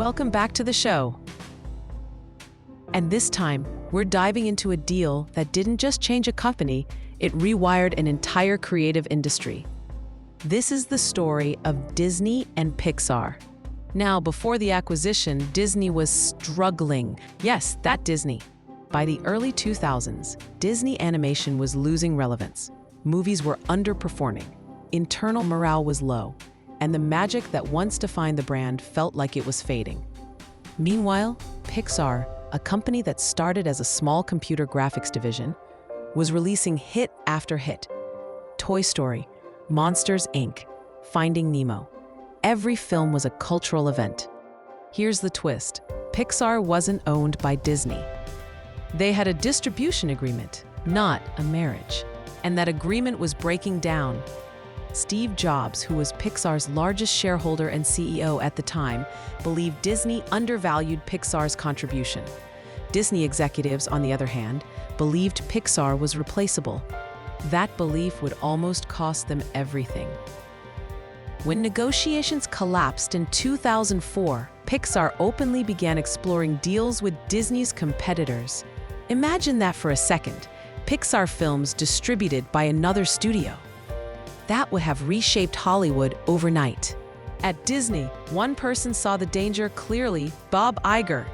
Welcome back to the show. And this time, we're diving into a deal that didn't just change a company, it rewired an entire creative industry. This is the story of Disney and Pixar. Now, before the acquisition, Disney was struggling. Yes, that Disney. By the early 2000s, Disney animation was losing relevance. Movies were underperforming. Internal morale was low, and the magic that once defined the brand felt like it was fading. Meanwhile, Pixar, a company that started as a small computer graphics division, was releasing hit after hit. Toy Story, Monsters, Inc., Finding Nemo. Every film was a cultural event. Here's the twist. Pixar wasn't owned by Disney. They had a distribution agreement, not a marriage. And that agreement was breaking down. Steve Jobs, who was Pixar's largest shareholder and CEO at the time, believed Disney undervalued Pixar's contribution. Disney executives, on the other hand, believed Pixar was replaceable. That belief would almost cost them everything. When negotiations collapsed in 2004, Pixar openly began exploring deals with Disney's competitors. Imagine that for a second. Pixar films distributed by another studio. That would have reshaped Hollywood overnight. At Disney, one person saw the danger clearly, Bob Iger.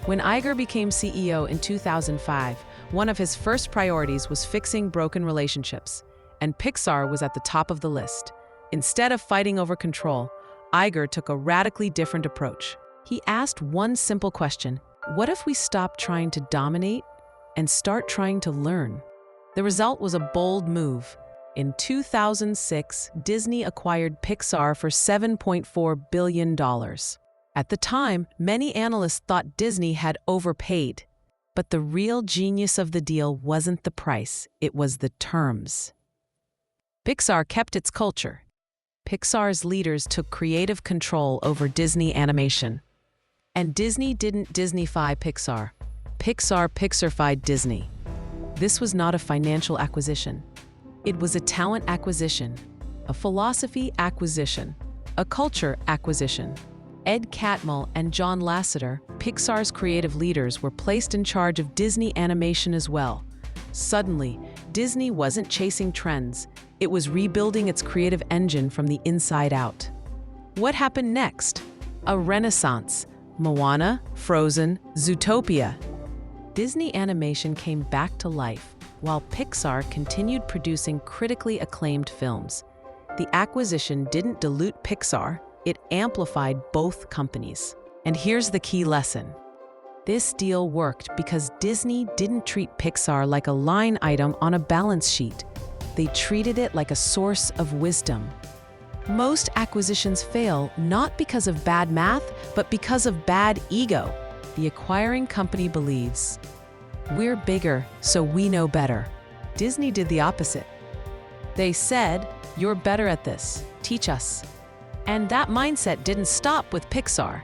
When Iger became CEO in 2005, one of his first priorities was fixing broken relationships, and Pixar was at the top of the list. Instead of fighting over control, Iger took a radically different approach. He asked one simple question: what if we stop trying to dominate and start trying to learn? The result was a bold move. In 2006, Disney acquired Pixar for $7.4 billion. At the time, many analysts thought Disney had overpaid. But the real genius of the deal wasn't the price, it was the terms. Pixar kept its culture. Pixar's leaders took creative control over Disney animation. And Disney didn't Disneyfy Pixar. Pixar Pixarfied Disney. This was not a financial acquisition. It was a talent acquisition, a philosophy acquisition, a culture acquisition. Ed Catmull and John Lasseter, Pixar's creative leaders, were placed in charge of Disney animation as well. Suddenly, Disney wasn't chasing trends. It was rebuilding its creative engine from the inside out. What happened next? A renaissance. Moana, Frozen, Zootopia. Disney animation came back to life, while Pixar continued producing critically acclaimed films. The acquisition didn't dilute Pixar, it amplified both companies. And here's the key lesson. This deal worked because Disney didn't treat Pixar like a line item on a balance sheet. They treated it like a source of wisdom. Most acquisitions fail not because of bad math, but because of bad ego. The acquiring company believes, we're bigger, so we know better. Disney did the opposite. They said, you're better at this, teach us. And that mindset didn't stop with Pixar.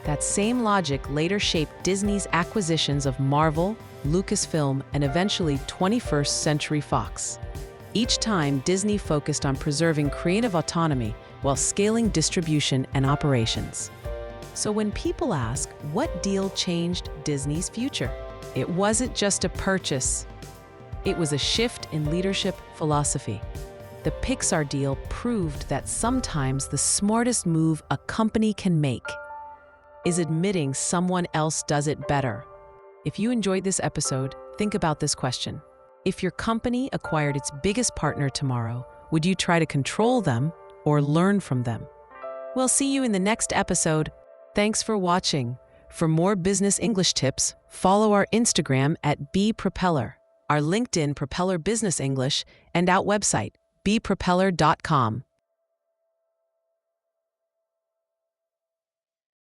That same logic later shaped Disney's acquisitions of Marvel, Lucasfilm, and eventually 21st Century Fox. Each time, Disney focused on preserving creative autonomy while scaling distribution and operations. So when people ask, what deal changed Disney's future? It wasn't just a purchase. It was a shift in leadership philosophy. The Pixar deal proved that sometimes the smartest move a company can make is admitting someone else does it better. If you enjoyed this episode, think about this question. If your company acquired its biggest partner tomorrow, would you try to control them or learn from them? We'll see you in the next episode. Thanks for watching. For more business English tips, follow our Instagram at bpropeller, our LinkedIn Propeller Business English, and our website, bpropeller.com.